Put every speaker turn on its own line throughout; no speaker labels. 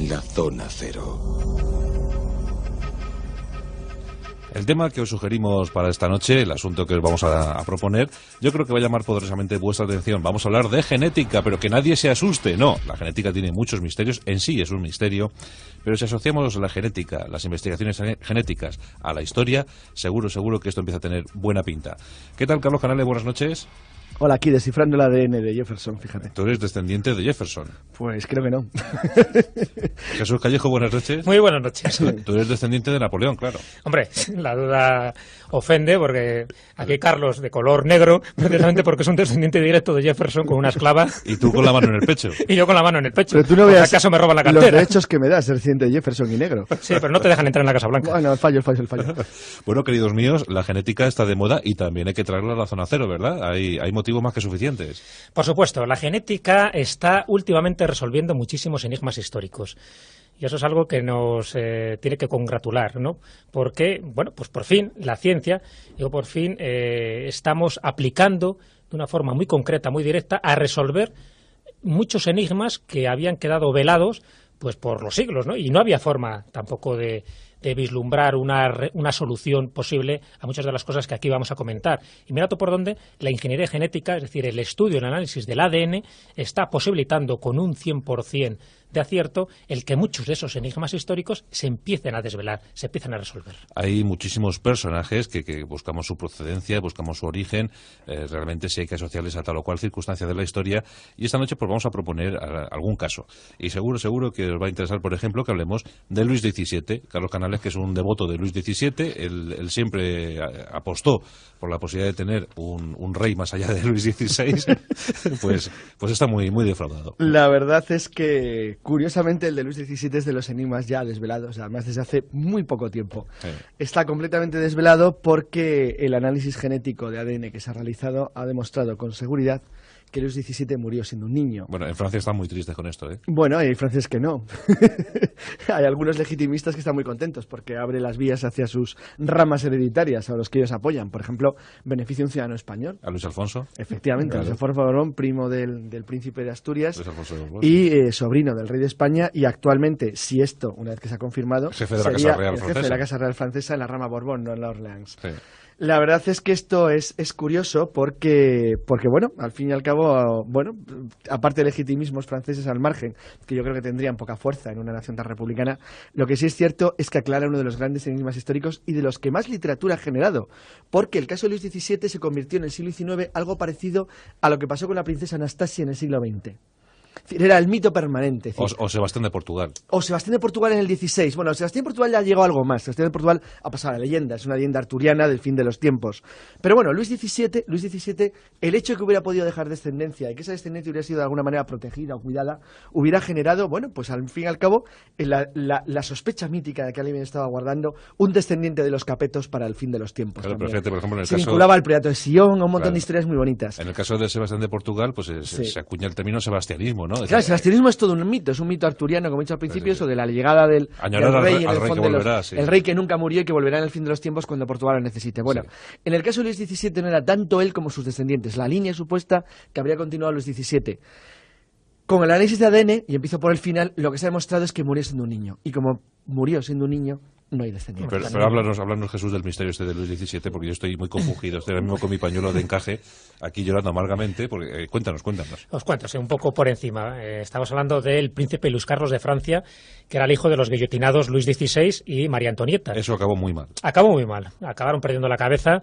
La Zona Cero.
El tema que os sugerimos para esta noche, el asunto que os vamos a proponer, yo creo que va a llamar poderosamente vuestra atención. Vamos a hablar de genética, pero que nadie se asuste. No, la genética tiene muchos misterios, en sí es un misterio, pero si asociamos la genética, las investigaciones genéticas a la historia, seguro que esto empieza a tener buena pinta. ¿Qué tal, Carlos Canales? Buenas noches.
Hola, aquí descifrando el ADN de Jefferson, fíjate.
Tú eres descendiente de Jefferson.
Pues creo que no.
Jesús Callejo, buenas noches.
Muy buenas noches.
Tú eres descendiente de Napoleón, claro.
Hombre, la duda ofende porque aquí Carlos de color negro, precisamente porque es un descendiente directo de Jefferson con una esclava.
Y tú con la mano en el pecho.
Y yo con la mano en el pecho.
Pero tú no veas
¿acaso me roban la
los
cartera?
derechos que me das, ser descendiente de Jefferson y negro.
Sí, pero no te dejan entrar en la Casa Blanca.
Bueno, el fallo.
Bueno, queridos míos, la genética está de moda y también hay que traerla a la zona cero, ¿verdad? Hay motivos más que suficientes.
Por supuesto, la genética está últimamente resolviendo muchísimos enigmas históricos. Y eso es algo que nos tiene que congratular, ¿no? Porque, bueno, pues por fin la ciencia, estamos aplicando de una forma muy concreta, muy directa, a resolver muchos enigmas que habían quedado velados pues por los siglos, ¿no? Y no había forma tampoco de vislumbrar una solución posible a muchas de las cosas que aquí vamos a comentar. Y mira tú por dónde la ingeniería genética, es decir, el estudio, el análisis del ADN, está posibilitando con un 100% de acierto el que muchos de esos enigmas históricos se empiecen a desvelar, se empiecen a resolver. Hay
muchísimos personajes que buscamos su procedencia, buscamos su origen, realmente si hay que asociarles a tal o cual circunstancia de la historia, y esta noche pues vamos a proponer algún caso. Y seguro que os va a interesar, por ejemplo, que hablemos de Luis XVII. Carlos Canales, que es un devoto de Luis XVII, él siempre apostó por la posibilidad de tener un rey más allá de Luis XVI, pues está muy defraudado.
La verdad es que, curiosamente, el de Luis XVII es de los enigmas ya desvelados, además desde hace muy poco tiempo. Sí. Está completamente desvelado porque el análisis genético de ADN que se ha realizado ha demostrado con seguridad que Luis XVII murió siendo un niño.
Bueno, en Francia están muy tristes con esto, ¿eh?
Bueno, hay franceses que no. Hay algunos legitimistas que están muy contentos porque abre las vías hacia sus ramas hereditarias a los que ellos apoyan. Por ejemplo, beneficia un ciudadano español.
¿A Luis Alfonso?
Efectivamente,
claro.
Luis Alfonso Borbón, primo del príncipe de Asturias.
Luis Alfonso Borbón.
Y sobrino del rey de España, y actualmente, si esto, una vez que se ha confirmado,
jefe de la Casa Real
Francesa. Jefe de la Casa Real Francesa en la rama Borbón, no en la Orleans.
Sí.
La verdad es que esto es curioso porque, bueno, al fin y al cabo, bueno, aparte de legitimismos franceses al margen, que yo creo que tendrían poca fuerza en una nación tan republicana, lo que sí es cierto es que aclara uno de los grandes enigmas históricos y de los que más literatura ha generado, porque el caso de Luis XVII se convirtió en el siglo XIX algo parecido a lo que pasó con la princesa Anastasia en el siglo XX. Era el mito permanente.
O Sebastián de Portugal.
O Sebastián de Portugal en el XVI. Bueno, Sebastián de Portugal ya llegó algo más. Sebastián de Portugal ha pasado a la leyenda. Es una leyenda arturiana del fin de los tiempos. Pero bueno, Luis XVII, el hecho de que hubiera podido dejar descendencia y que esa descendencia hubiera sido de alguna manera protegida o cuidada, hubiera generado, bueno, pues al fin y al cabo, la sospecha mítica de que alguien estaba guardando un descendiente de los Capetos para el fin de los tiempos.
Claro, pero fíjate, por ejemplo, en el
se
caso
vinculaba al Priorato de Sion, a un montón de historias muy bonitas.
En el caso de Sebastián de Portugal, pues se acuña el término sebastianismo, ¿no?
Claro, el sebastianismo es todo un mito arturiano, como he dicho al principio, eso de la llegada del rey,
al rey que volverá, sí.
El rey que nunca murió y que volverá en el fin de los tiempos cuando Portugal lo necesite. Bueno, sí. En el caso de Luis XVII no era tanto él como sus descendientes, la línea supuesta que habría continuado Luis XVII. Con el análisis de ADN, y empiezo por el final, lo que se ha demostrado es que murió siendo un niño. Y como murió siendo un niño, no hay descendientes.
Pero háblanos, Jesús, del misterio este de Luis XVII, porque yo estoy muy compungido. Estoy ahora mismo con mi pañuelo de encaje, aquí llorando amargamente. Porque cuéntanos.
Os cuento, un poco por encima. Estamos hablando del príncipe Luis Carlos de Francia, que era el hijo de los guillotinados Luis XVI y María Antonieta.
Eso acabó muy mal.
Acabó muy mal. Acabaron perdiendo la cabeza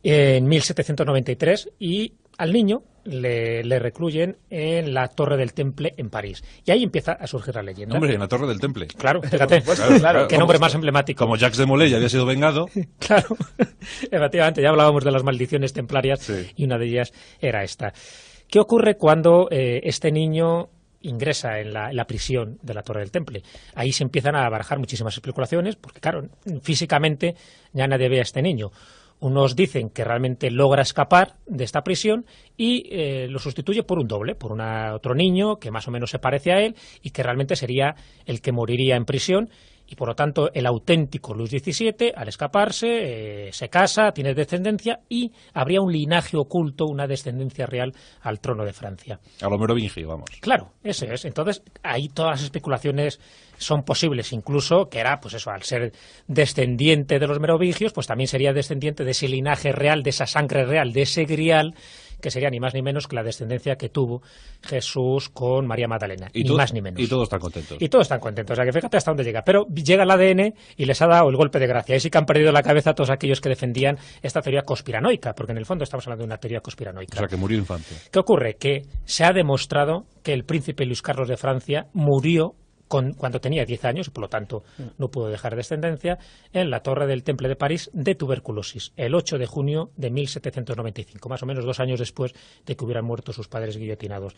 en 1793 y al niño le recluyen en la Torre del Temple en París. Y ahí empieza a surgir la leyenda.
Hombre, en la Torre del Temple.
Claro, fíjate.
Claro.
Qué nombre más emblemático.
Como Jacques de Molay ya había sido vengado.
Claro, efectivamente, ya hablábamos de las maldiciones templarias,
sí.
Y una de ellas era esta. ¿Qué ocurre cuando este niño ingresa en la prisión de la Torre del Temple? Ahí se empiezan a barajar muchísimas especulaciones, porque claro, físicamente ya nadie ve a este niño. Unos dicen que realmente logra escapar de esta prisión y lo sustituye por un doble, por otro niño que más o menos se parece a él y que realmente sería el que moriría en prisión y por lo tanto el auténtico Luis XVII, al escaparse, se casa, tiene descendencia y habría un linaje oculto, una descendencia real al trono de Francia.
A lo merovingio, vamos.
Claro, ese es. Entonces, ahí todas las especulaciones son posibles, incluso que era, pues eso, al ser descendiente de los merovingios, pues también sería descendiente de ese linaje real, de esa sangre real, de ese grial, que sería ni más ni menos que la descendencia que tuvo Jesús con María Magdalena, ni más ni menos.
Y todos están contentos.
Y todos están contentos, o sea que fíjate hasta dónde llega. Pero llega el ADN y les ha dado el golpe de gracia. Ahí sí que han perdido la cabeza todos aquellos que defendían esta teoría conspiranoica, porque en el fondo estamos hablando de una teoría conspiranoica.
O sea que murió infante.
¿Qué ocurre? Que se ha demostrado que el príncipe Luis Carlos de Francia murió cuando tenía 10 años, y por lo tanto no pudo dejar descendencia, en la Torre del Temple de París de tuberculosis, el 8 de junio de 1795, más o menos 2 años después de que hubieran muerto sus padres guillotinados.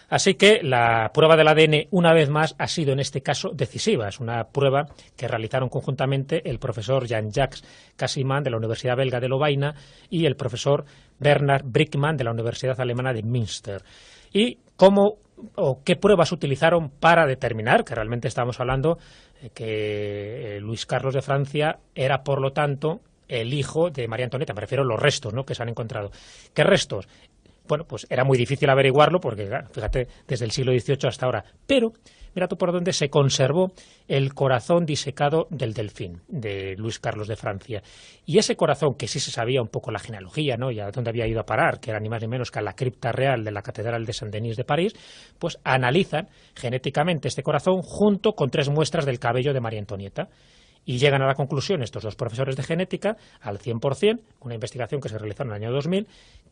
Así que la prueba del ADN, una vez más, ha sido en este caso decisiva. Es una prueba que realizaron conjuntamente el profesor Jean-Jacques Casimir de la Universidad belga de Lovaina y el profesor Bernard Brickmann de la Universidad alemana de Münster. ¿Y qué pruebas utilizaron para determinar que realmente estamos hablando que Luis Carlos de Francia era, por lo tanto, el hijo de María Antonieta? Me refiero a los restos, ¿no?, que se han encontrado. ¿Qué restos? Bueno, pues era muy difícil averiguarlo porque, fíjate, desde el siglo XVIII hasta ahora. Pero mira tú por dónde se conservó el corazón disecado del delfín de Luis Carlos de Francia. Y ese corazón, que sí se sabía un poco la genealogía, ¿no?, y a dónde había ido a parar, que era ni más ni menos que a la cripta real de la Catedral de Saint-Denis de París, pues analizan genéticamente este corazón junto con 3 muestras del cabello de María Antonieta. Y llegan a la conclusión estos 2 profesores de genética, al 100%, una investigación que se realizó en el año 2000,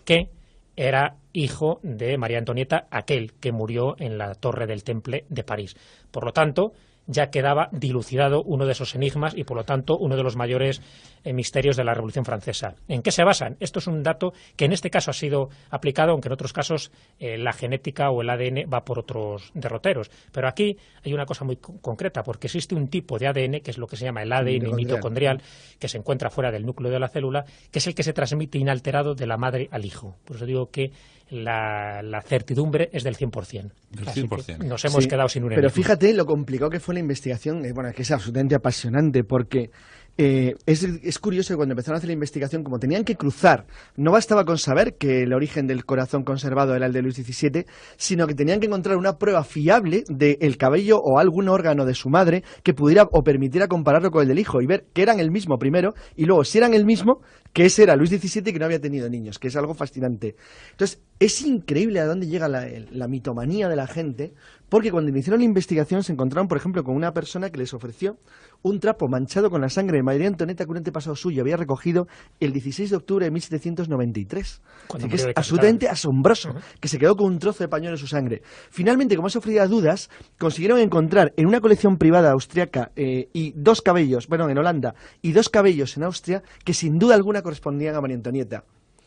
que era hijo de María Antonieta, aquel que murió en la Torre del Temple de París. Por lo tanto, ya quedaba dilucidado uno de esos enigmas y, por lo tanto, uno de los mayores misterios de la Revolución Francesa. ¿En qué se basan? Esto es un dato que en este caso ha sido aplicado, aunque en otros casos la genética o el ADN va por otros derroteros. Pero aquí hay una cosa muy concreta, porque existe un tipo de ADN, que es lo que se llama el ADN mitocondrial, que se encuentra fuera del núcleo de la célula, que es el que se transmite inalterado de la madre al hijo. Por eso digo que la certidumbre es del 100%.
Del 100%.
Nos hemos quedado sin un
Pero
enigma.
fíjate lo complicado que fue la investigación, que es absolutamente apasionante, porque es curioso que cuando empezaron a hacer la investigación, como tenían que cruzar, no bastaba con saber que el origen del corazón conservado era el de Luis XVII, sino que tenían que encontrar una prueba fiable del cabello o algún órgano de su madre que pudiera o permitiera compararlo con el del hijo y ver que eran el mismo primero, y luego si eran el mismo, que ese era Luis XVII y que no había tenido niños, que es algo fascinante. Entonces, es increíble a dónde llega la mitomanía de la gente, porque cuando iniciaron la investigación se encontraron, por ejemplo, con una persona que les ofreció un trapo manchado con la sangre de María Antonieta que un antepasado suyo había recogido el 16 de octubre de 1793. Así que es absolutamente asombroso, que se quedó con un trozo de pañuelo en su sangre. Finalmente, como eso ofrecía dudas, consiguieron encontrar en una colección privada austriaca y 2 cabellos, bueno, en Holanda, y 2 cabellos en Austria, que sin duda alguna correspondían a María Antonieta.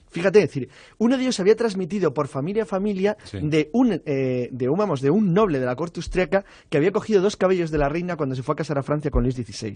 Fíjate, es decir, uno de ellos había transmitido por familia a familia de un noble de la corte austriaca que había cogido 2 cabellos de la reina cuando se fue a casar a Francia con Luis XVI,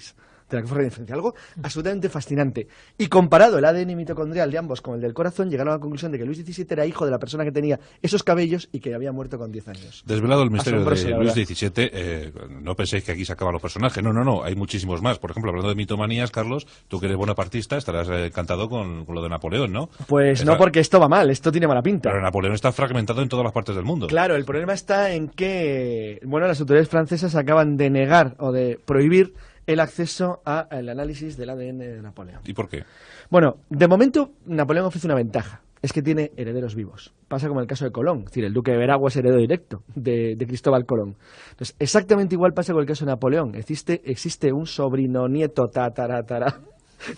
de la que fue reina de Francia. Algo absolutamente fascinante. Y comparado el ADN mitocondrial de ambos con el del corazón, llegaron a la conclusión de que Luis XVII era hijo de la persona que tenía esos cabellos y que había muerto con 10 años.
Desvelado el misterio de Luis XVII, no penséis que aquí se acaban los personajes. No, hay muchísimos más. Por ejemplo, hablando de mitomanías, Carlos, tú que eres bonapartista estarás encantado con lo de Napoleón, ¿no?
Pues no, porque esto va mal, esto tiene mala pinta.
Pero Napoleón está fragmentado en todas las partes del mundo.
Claro, el problema está en que, las autoridades francesas acaban de negar o de prohibir el acceso al análisis del ADN de Napoleón.
¿Y por qué?
Bueno, de momento Napoleón ofrece una ventaja, es que tiene herederos vivos. Pasa como el caso de Colón, es decir, el duque de Veragua es heredero directo de Cristóbal Colón. Entonces, exactamente igual pasa con el caso de Napoleón. Existe un sobrino, nieto,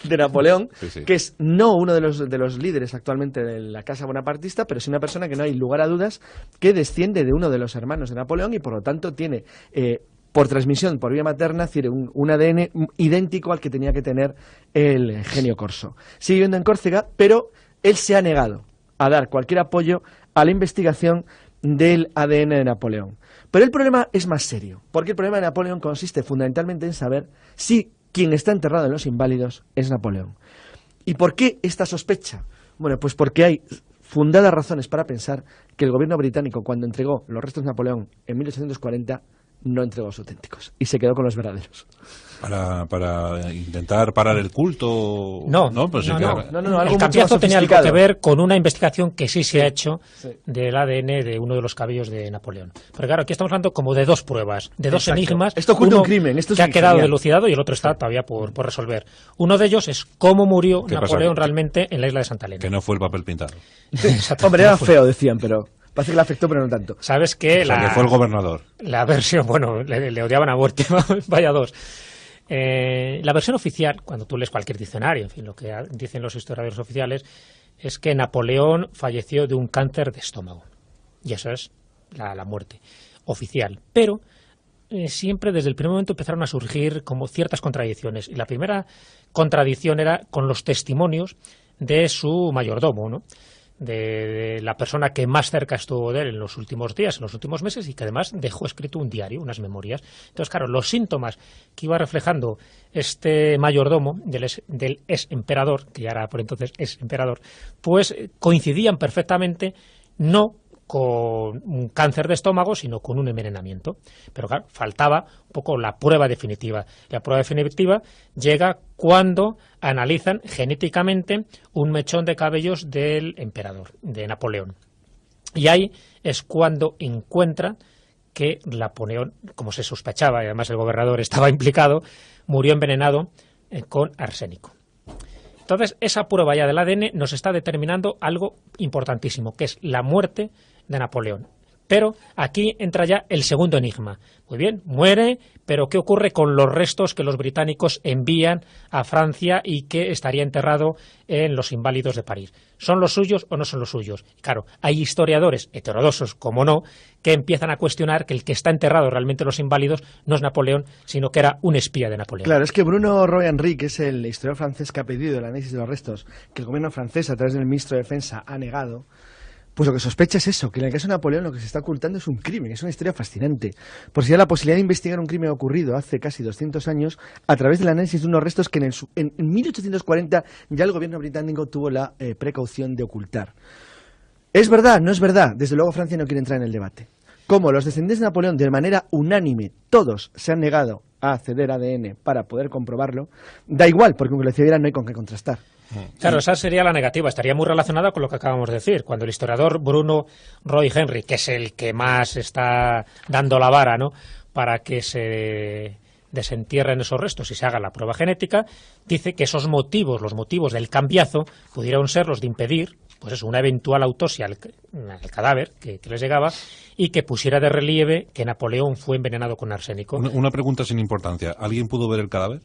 de Napoleón, que es no uno de los líderes actualmente de la casa bonapartista, pero sí una persona que no hay lugar a dudas que desciende de uno de los hermanos de Napoleón y por lo tanto tiene por transmisión por vía materna, es decir, un ADN idéntico al que tenía que tener el genio corso. Sigue viviendo en Córcega, pero él se ha negado a dar cualquier apoyo a la investigación del ADN de Napoleón. Pero el problema es más serio, porque el problema de Napoleón consiste fundamentalmente en saber si quien está enterrado en los inválidos es Napoleón. ¿Y por qué esta sospecha? Bueno, pues porque hay fundadas razones para pensar que el gobierno británico, cuando entregó los restos de Napoleón en 1840, no entregó los auténticos y se quedó con los verdaderos.
Para intentar parar el culto.
No,
algo
el
mucho
cambiazo
más
tenía algo
sofisticado.
que ver con una investigación que sí se ha hecho del ADN de uno de los cabellos de Napoleón. Pero claro, aquí estamos hablando como de dos pruebas, de dos enigmas.
Esto oculta
uno
un crimen, esto es
que ha quedado
genial.
dilucidado y el otro está todavía por resolver. Uno de ellos es cómo murió
¿Qué pasa?
Napoleón realmente en la isla de Santa Elena.
Que no fue el papel pintado.
Exactamente,
Hombre, era
no fue.
feo, decían, pero parece que le afectó, pero no tanto.
Sabes que
O sea, que fue el gobernador.
la versión, bueno, le odiaban a muerte, vaya dos. La versión oficial, cuando tú lees cualquier diccionario, en fin, lo que dicen los historiadores oficiales, es que Napoleón falleció de un cáncer de estómago. Y eso es la muerte oficial. Pero siempre desde el primer momento empezaron a surgir como ciertas contradicciones. Y la primera contradicción era con los testimonios de su mayordomo, ¿no? De la persona que más cerca estuvo de él en los últimos días, en los últimos meses, y que además dejó escrito un diario, unas memorias. Entonces, claro, los síntomas que iba reflejando este mayordomo del ex emperador, que ya era por entonces ex emperador, pues coincidían perfectamente, no con un cáncer de estómago, sino con un envenenamiento. Pero claro, faltaba un poco la prueba definitiva. La prueba definitiva llega cuando analizan genéticamente un mechón de cabellos del emperador, de Napoleón. Y ahí es cuando encuentran que Napoleón, como se sospechaba, y además el gobernador estaba implicado, murió envenenado con arsénico. Entonces, esa prueba ya del ADN nos está determinando algo importantísimo, que es la muerte de Napoleón. Pero aquí entra ya el segundo enigma. Muy bien, muere, pero ¿qué ocurre con los restos que los británicos envían a Francia y que estaría enterrado en los Inválidos de París? ¿Son los suyos o no son los suyos? Claro, hay historiadores heterodoxos, como no, que empiezan a cuestionar que el que está enterrado realmente en los Inválidos no es Napoleón, sino que era un espía de Napoleón.
Claro, es que Bruno Roy-Henry, que es el historiador francés que ha pedido el análisis de los restos, que el gobierno francés, a través del ministro de Defensa, ha negado. Pues lo que sospecha es eso, que en el caso de Napoleón lo que se está ocultando es un crimen, es una historia fascinante. Por si hay la posibilidad de investigar un crimen ocurrido hace casi 200 años a través del análisis de unos restos que en 1840 ya el gobierno británico tuvo la precaución de ocultar. ¿Es verdad? No es verdad. Desde luego Francia no quiere entrar en el debate. Como los descendientes de Napoleón, de manera unánime, todos se han negado a ceder ADN para poder comprobarlo, da igual, porque aunque lo cedieran no hay con qué contrastar.
Claro, esa sería la negativa. Estaría muy relacionada con lo que acabamos de decir. Cuando el historiador Bruno Roy-Henry, que es el que más está dando la vara, ¿no?, para que se desentierren esos restos y se haga la prueba genética, dice que esos motivos, los motivos del cambiazo, pudieron ser los de impedir, pues eso, una eventual autopsia al cadáver que les llegaba y que pusiera de relieve que Napoleón fue envenenado con arsénico.
Una pregunta sin importancia. ¿Alguien pudo ver el cadáver?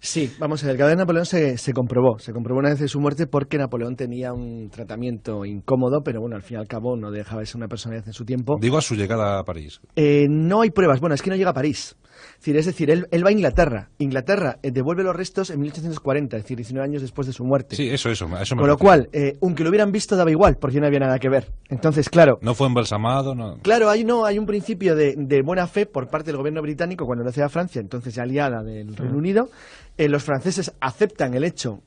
Sí, vamos a ver, el cadáver de Napoleón se comprobó una vez de su muerte porque Napoleón tenía un tratamiento incómodo, pero bueno, al fin y al cabo no dejaba de ser una personalidad en su tiempo.
Digo a su llegada a París.
No hay pruebas, bueno, es que no llega a París. Es decir, él va a Inglaterra. Inglaterra devuelve los restos en 1840, es decir, 19 años después de su muerte.
Sí, eso me
Con lo cual, aunque lo hubieran visto daba igual, porque no había nada que ver. Entonces, claro...
¿No fue embalsamado? No.
Claro, hay un principio de buena fe por parte del gobierno británico cuando lo hace a Francia, entonces ya aliada del Reino Unido. Los franceses aceptan el hecho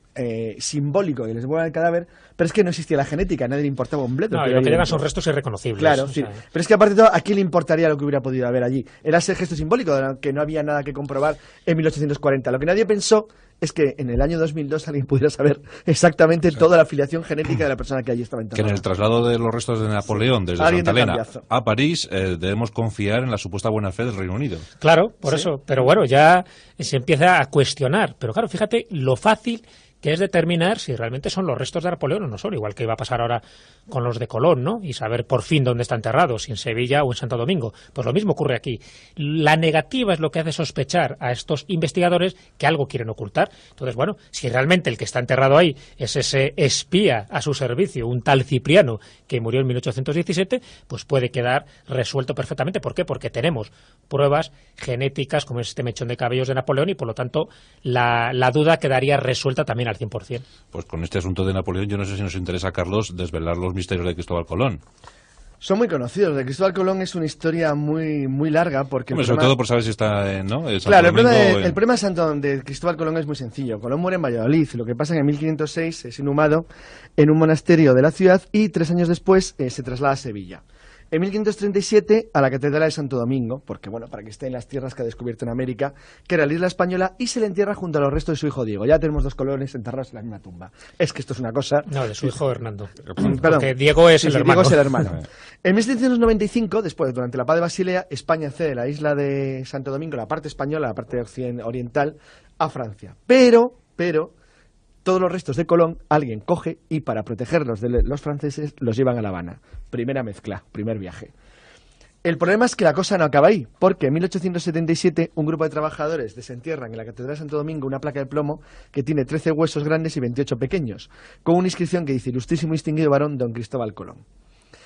simbólico de que les devuelvan el cadáver, pero es que no existía la genética, a nadie le importaba un bledo.
No, y lo que llegan son restos irreconocibles.
Claro,
o
sí.
sea...
Pero es que aparte de todo, ¿a quién le importaría lo que hubiera podido haber allí? Era ese gesto simbólico, de que no había nada que comprobar en 1840. Lo que nadie pensó es que en el año 2002 alguien pudiera saber exactamente toda la afiliación genética de la persona que allí estaba enterrada.
Que en el traslado de los restos de Napoleón desde Santa Elena a París debemos confiar en la supuesta buena fe del Reino Unido.
Claro, por eso. Pero bueno, ya se empieza a cuestionar. Pero claro, fíjate lo fácil que es determinar si realmente son los restos de Napoleón o no son, igual que iba a pasar ahora con los de Colón, ¿no? Y saber por fin dónde está enterrado, si en Sevilla o en Santo Domingo. Pues lo mismo ocurre aquí. La negativa es lo que hace sospechar a estos investigadores que algo quieren ocultar. Entonces, bueno, si realmente el que está enterrado ahí es ese espía a su servicio, un tal Cipriano, que murió en 1817, pues puede quedar resuelto perfectamente. ¿Por qué? Porque tenemos pruebas genéticas, como es este mechón de cabellos de Napoleón, y por lo tanto la duda quedaría resuelta también al 100%.
Pues con este asunto de Napoleón, yo no sé si nos interesa, Carlos, desvelar los misterios de Cristóbal Colón.
Son muy conocidos. De Cristóbal Colón es una historia muy larga porque...
Sobre todo por saber si está en Santo
claro,
Domingo,
el problema de Cristóbal Colón es muy sencillo. Colón muere en Valladolid. Lo que pasa es que en 1506 es inhumado en un monasterio de la ciudad y 3 años después se traslada a Sevilla. En 1537 a la Catedral de Santo Domingo, porque bueno, para que esté en las tierras que ha descubierto en América, que era la isla española, y se le entierra junto a los restos de su hijo Diego. Ya tenemos 2 colones enterrados en la misma tumba. Es que esto es una cosa...
No, de su hijo Hernando.
Perdón.
Porque Diego es el hermano.
Diego es el hermano. En 1795, después, durante la paz de Basilea, España cede la isla de Santo Domingo, la parte española, la parte oriental, a Francia. Pero todos los restos de Colón alguien coge y para protegerlos de los franceses los llevan a La Habana. Primera mezcla, primer viaje. El problema es que la cosa no acaba ahí, porque en 1877 un grupo de trabajadores desentierran en la Catedral de Santo Domingo una placa de plomo que tiene 13 huesos grandes y 28 pequeños, con una inscripción que dice Ilustrísimo y distinguido varón don Cristóbal Colón.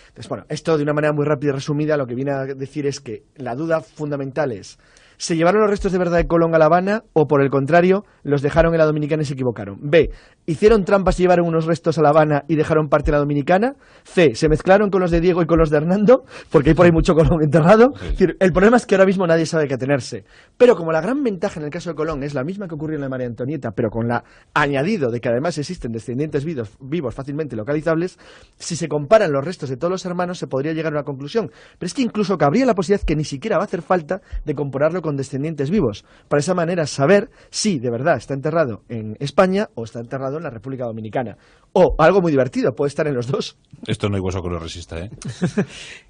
Entonces, bueno, esto de una manera muy rápida y resumida lo que viene a decir es que la duda fundamental es: ¿se llevaron los restos de verdad de Colón a La Habana o, por el contrario, los dejaron en la Dominicana y se equivocaron? B, ¿hicieron trampas y llevaron unos restos a La Habana y dejaron parte en la Dominicana? C, ¿se mezclaron con los de Diego y con los de Hernando? Porque hay por ahí mucho Colón enterrado.
Sí.
Es decir, el problema es que ahora mismo nadie sabe qué atenerse. Pero como la gran ventaja en el caso de Colón es la misma que ocurrió en la María Antonieta, pero con la añadido de que además existen descendientes vivos fácilmente localizables, si se comparan los restos de todos los hermanos se podría llegar a una conclusión. Pero es que incluso cabría la posibilidad que ni siquiera va a hacer falta de compararlo con descendientes vivos, para esa manera saber si de verdad está enterrado en España o está enterrado en la República Dominicana. O algo muy divertido, puede estar en los dos.
Esto no hay hueso que lo resista, ¿eh?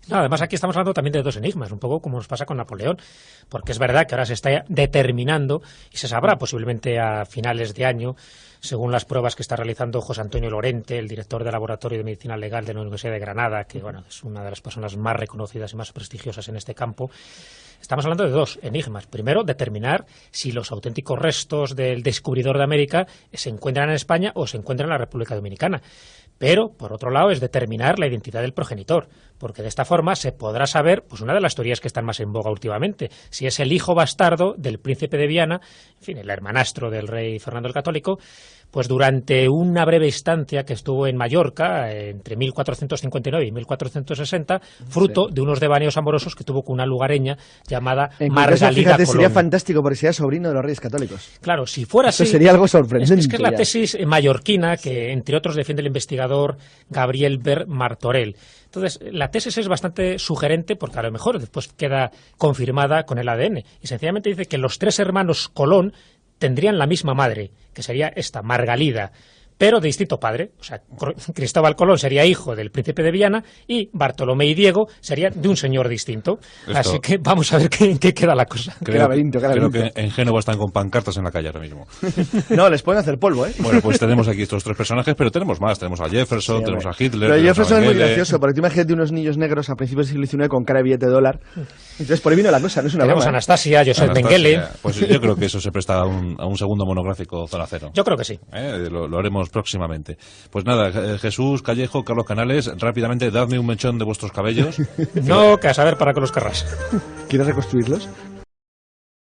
No, además aquí estamos hablando también de 2 enigmas, un poco como nos pasa con Napoleón, porque es verdad que ahora se está determinando y se sabrá posiblemente a finales de año, según las pruebas que está realizando José Antonio Lorente, el director del Laboratorio de Medicina Legal de la Universidad de Granada, que bueno, es una de las personas más reconocidas y más prestigiosas en este campo. Estamos hablando de 2 enigmas. Primero, determinar si los auténticos restos del descubridor de América se encuentran en España o se encuentran en la República Dominicana. Pero, por otro lado, es determinar la identidad del progenitor, porque de esta forma se podrá saber, pues una de las teorías que están más en boga últimamente, si es el hijo bastardo del príncipe de Viana, en fin, el hermanastro del rey Fernando el Católico, pues durante una breve estancia que estuvo en Mallorca, entre 1459 y 1460, fruto de unos devaneos amorosos que tuvo con una lugareña llamada Margalida
Fíjate,
Colón.
sería fantástico porque sería sobrino de los Reyes Católicos.
Claro, si fuera así...
Eso sería algo sorprendente.
Es que es la
ya.
tesis mallorquina que, entre otros, defiende el investigador Gabriel Ber Martorell. Entonces, la tesis es bastante sugerente porque a lo mejor después queda confirmada con el ADN. Y sencillamente dice que los 3 hermanos Colón tendrían la misma madre, que sería esta, Margalida, pero de distinto padre. O sea, Cristóbal Colón sería hijo del príncipe de Viana y Bartolomé y Diego serían de un señor distinto. Así que vamos a ver en qué queda la cosa.
Creo que en Génova están con pancartas en la calle ahora mismo.
No, les pueden hacer polvo, ¿eh?
Bueno, pues tenemos aquí estos 3 personajes, pero tenemos más. Tenemos a Jefferson,
Sí,
tenemos a Hitler...
Pero
tenemos
Jefferson
a
es muy
Mengele.
gracioso, porque tú imagínate unos niños negros a principios del siglo XIX con cara de billete de dólar. Entonces, por ahí vino la cosa, no es una
Tenemos a
broma.
Anastasia, Josep
Anastasia.
Mengele.
Pues yo creo que eso se presta a un segundo monográfico Zona Cero.
Yo creo que sí.
Lo haremos próximamente. Pues nada, Jesús, Callejo, Carlos Canales, rápidamente dadme un mechón de vuestros cabellos.
No, que a saber para qué los querrás.
¿Quieres reconstruirlos?